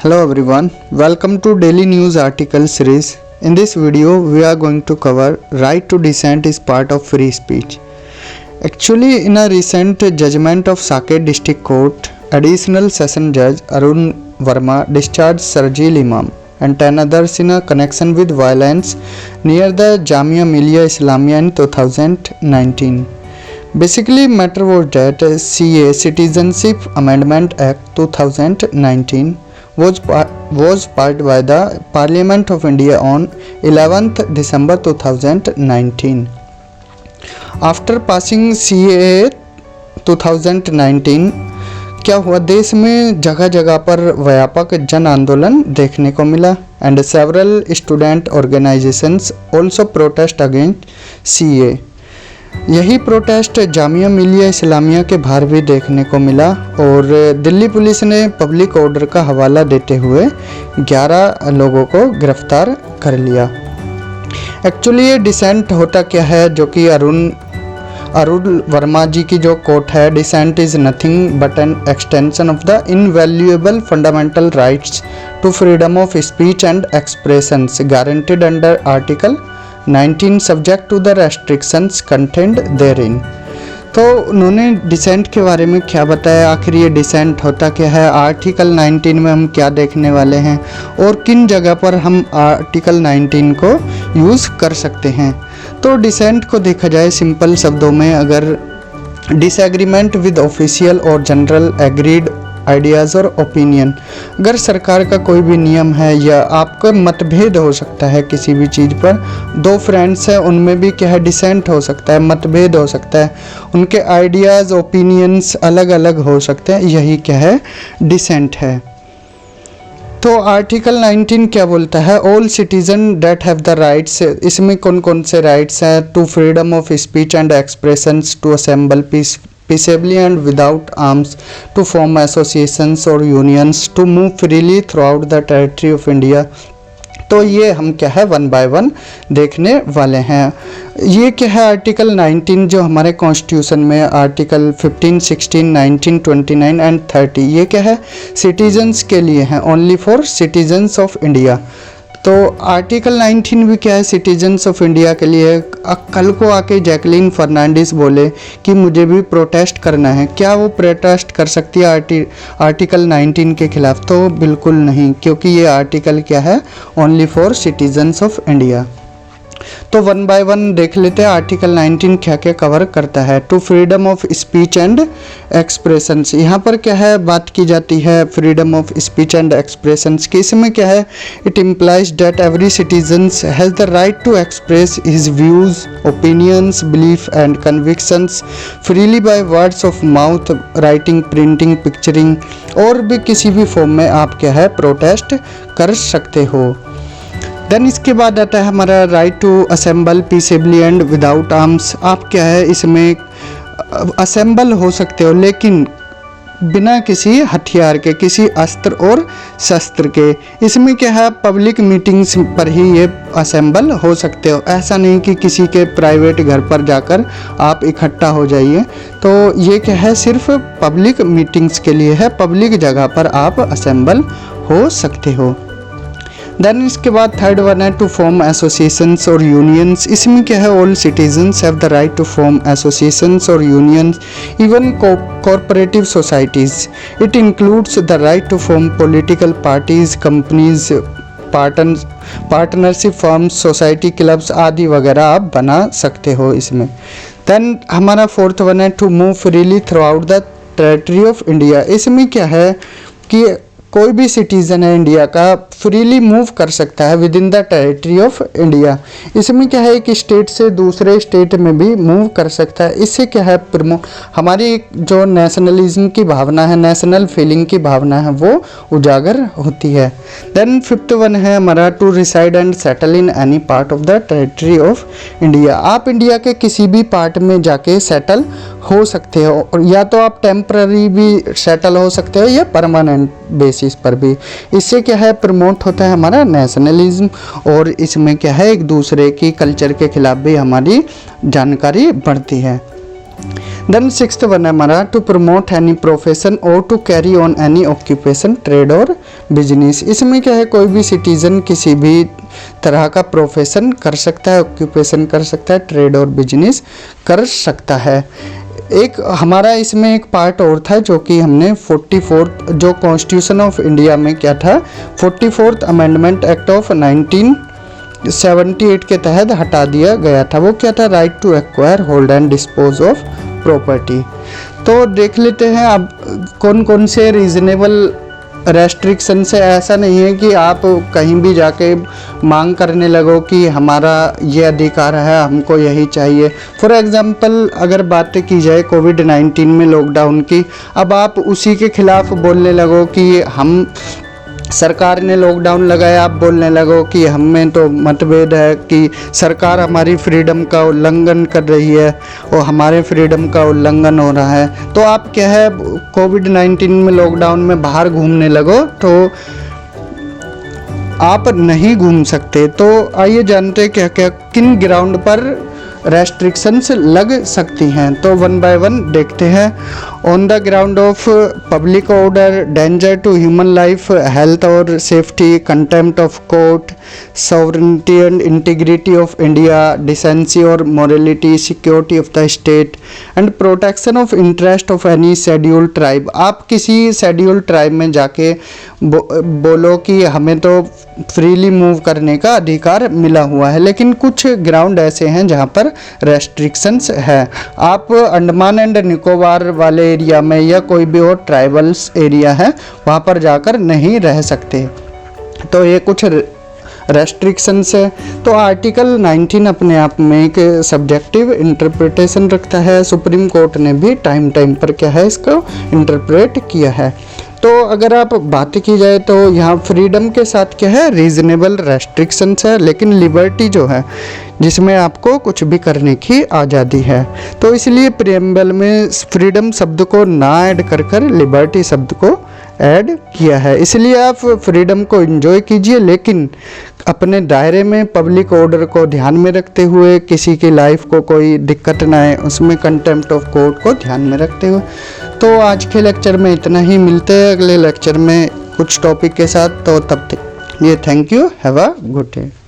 Hello everyone, welcome to Daily News Article Series. In this video, we are going to cover right to dissent is part of free speech. Actually, in a recent judgment of Saket District Court, Additional Session Judge Arun Verma discharged Sharjeel Imam and 10 others in a connection with violence near the Jamia Millia Islamia in 2019. Basically, matter was that CA Citizenship Amendment Act 2019 was passed by the Parliament of India on 11th December 2019. After passing CAA 2019, क्या हुआ, देश में जगह जगह पर व्यापक जन आंदोलन देखने को मिला and several student organisations also protest against CAA. यही प्रोटेस्ट जामिया मिलिया इस्लामिया के बाहर भी देखने को मिला और दिल्ली पुलिस ने पब्लिक ऑर्डर का हवाला देते हुए 11 लोगों को गिरफ्तार कर लिया. एक्चुअली ये डिसेंट होता क्या है, जो कि अरुण वर्मा जी की जो कोट है, dissent is nothing but an extension of the invaluable fundamental rights to freedom of speech and expressions guaranteed under article 19 subject to the restrictions contained therein. तो उन्होंने डिसेंट के बारे में क्या बताया, आखिर ये डिसेंट होता क्या है, आर्टिकल 19 में हम क्या देखने वाले हैं और किन जगह पर हम आर्टिकल 19 को यूज़ कर सकते हैं. तो डिसेंट को देखा जाए सिंपल शब्दों में, अगर डिसएग्रीमेंट विद ऑफिशियल और जनरल एग्रीड आइडियाज़ और ओपिनियन, अगर सरकार का कोई भी नियम है या आपका मतभेद हो सकता है किसी भी चीज़ पर, दो फ्रेंड्स हैं उनमें भी क्या है डिसेंट हो सकता है, मतभेद हो सकता है, उनके आइडियाज़ ओपिनियंस अलग अलग हो सकते हैं, यही क्या है डिसेंट है. तो आर्टिकल 19 क्या बोलता है, all citizen that have the rights, इसमें कौन कौन से राइट्स हैं, to freedom of speech and expressions, to assemble peaceably and without arms, to form associations or unions, to move freely throughout the territory of India. तो ये हम क्या है वन बाय वन देखने वाले हैं. ये क्या है आर्टिकल 19 जो हमारे कॉन्स्टिट्यूशन में आर्टिकल 15, 16, 19, 29 एंड 30, ये क्या है सिटीजन्स के लिए हैं, only for citizens of India. तो आर्टिकल 19 भी क्या है सिटीजन्स ऑफ इंडिया के लिए. कल को आके जैकलीन फर्नांडिस बोले कि मुझे भी प्रोटेस्ट करना है, क्या वो प्रोटेस्ट कर सकती है आर्टिकल 19 के खिलाफ? तो बिल्कुल नहीं, क्योंकि ये आर्टिकल क्या है only for citizens of India. तो वन बाय वन देख लेते हैं आर्टिकल 19 क्या क्या कवर करता है. To freedom of speech and expressions, यहाँ पर क्या है बात की जाती है freedom of speech and expressions की. इसमें क्या है, it implies that every citizens has the right to express his views, opinions, belief and convictions freely by words of mouth, writing, printing, picturing, और भी किसी भी फॉर्म में आप क्या है प्रोटेस्ट कर सकते हो. देन इसके बाद आता है हमारा right to assemble peaceably and without arms. आप क्या है इसमें असेंबल हो सकते हो लेकिन बिना किसी हथियार के, किसी अस्त्र और शस्त्र के. इसमें क्या है पब्लिक मीटिंग्स पर ही ये असेंबल हो सकते हो, ऐसा नहीं कि किसी के प्राइवेट घर पर जाकर आप इकट्ठा हो जाइए. तो ये क्या है सिर्फ पब्लिक मीटिंग्स के लिए है, पब्लिक जगह पर आप असेंबल हो सकते हो. देन इसके बाद थर्ड वन है टू फॉर्म एसोसिएशंस और यूनियंस. इसमें क्या है all citizens have the right to form associations और unions, even cooperative societies. It includes the right to form political parties, companies, partnership firms, society, clubs आदि वगैरह आप बना सकते हो इसमें. देन हमारा फोर्थ वन है to move freely throughout the territory of India. इसमें क्या है कि कोई भी सिटीज़न है इंडिया का फ्रीली मूव कर सकता है with in the territory of India. इसमें क्या है एक स्टेट से दूसरे स्टेट में भी मूव कर सकता है. इससे क्या है हमारी जो नेशनलिज्म की भावना है, नेशनल फीलिंग की भावना है, वो उजागर होती है. देन फिफ्थ वन है हमारा to reside and settle in any part of the territory of India. आप इंडिया के किसी भी पार्ट में जाके सेटल हो सकते हो, और या तो आप टेम्पररी भी सेटल हो सकते हो या परमानेंट बेसिस पर भी. इससे क्या है प्रमोट होता है हमारा नेशनलिज्म, और इसमें क्या है एक दूसरे की कल्चर के खिलाफ भी हमारी जानकारी बढ़ती है. देन 6th वन है हमारा टू प्रमोट एनी प्रोफेशन और to carry on any occupation, trade और बिजनेस। इसमें क्या है, कोई भी सिटीजन किसी भी तरह का प्रोफेशन कर सकता है, ऑक्यूपेशन कर सकता है, ट्रेड और बिजनेस कर सकता है। एक हमारा इसमें एक पार्ट और था जो कि हमने 44th जो कॉन्स्टिट्यूशन ऑफ इंडिया में क्या था, 44th अमेंडमेंट एक्ट ऑफ 1978 के तहत हटा दिया गया था। वो क्या था, right to acquire, hold and dispose of property. तो देख लेते हैं अब कौन कौन से रीजनेबल रेस्ट्रिक्शन से। ऐसा नहीं है कि आप कहीं भी जाके मांग करने लगो कि हमारा ये अधिकार है, हमको यही चाहिए। फॉर एग्जांपल अगर बात की जाए कोविड-19 में लॉकडाउन की, अब आप उसी के खिलाफ बोलने लगो कि हम सरकार ने लॉकडाउन लगाया, आप बोलने लगो कि हमें तो मतभेद है कि सरकार हमारी फ्रीडम का उल्लंघन कर रही है और हमारे फ्रीडम का उल्लंघन हो रहा है। तो आप क्या है, कोविड-19 में लॉकडाउन में बाहर घूमने लगो तो आप नहीं घूम सकते। तो आइए जानते हैं क्या क्या किन ग्राउंड पर रेस्ट्रिक्शंस लग सकती हैं। तो वन बाय वन देखते हैं। On the ground of public order, danger to human life, health और safety, contempt of court, sovereignty and integrity of India, decency और morality, security of the state and protection of interest of any scheduled tribe. आप किसी scheduled tribe में जाके बोलो कि हमें तो फ्रीली मूव करने का अधिकार मिला हुआ है, लेकिन कुछ ग्राउंड ऐसे हैं जहां पर रेस्ट्रिक्शंस है। आप अंडमान एंड निकोबार वाले एरिया में या कोई भी और ट्राइबल्स एरिया है वहां पर जाकर नहीं रह सकते। तो ये कुछ रेस्ट्रिक्शंस है। तो आर्टिकल 19 अपने आप में एक सब्जेक्टिव इंटरप्रिटेशन रखता है। सुप्रीम कोर्ट ने भी टाइम टाइम पर क्या है इसको इंटरप्रेट किया है। तो अगर आप बात की जाए तो यहाँ फ्रीडम के साथ क्या है, रीजनेबल रेस्ट्रिक्शंस है, लेकिन लिबर्टी जो है जिसमें आपको कुछ भी करने की आज़ादी है। तो इसलिए प्रीएम्बल में फ्रीडम शब्द को ना ऐड कर लिबर्टी शब्द को ऐड किया है। इसलिए आप फ्रीडम को एंजॉय कीजिए, लेकिन अपने दायरे में पब्लिक ऑर्डर को ध्यान में रखते हुए, किसी की लाइफ को कोई दिक्कत ना आए उसमें कंटेम्प्ट ऑफ कोर्ट को ध्यान में रखते हुए। तो आज के लेक्चर में इतना ही, मिलते हैं अगले लेक्चर में कुछ टॉपिक के साथ। तो तब तक ये thank you, have a good day.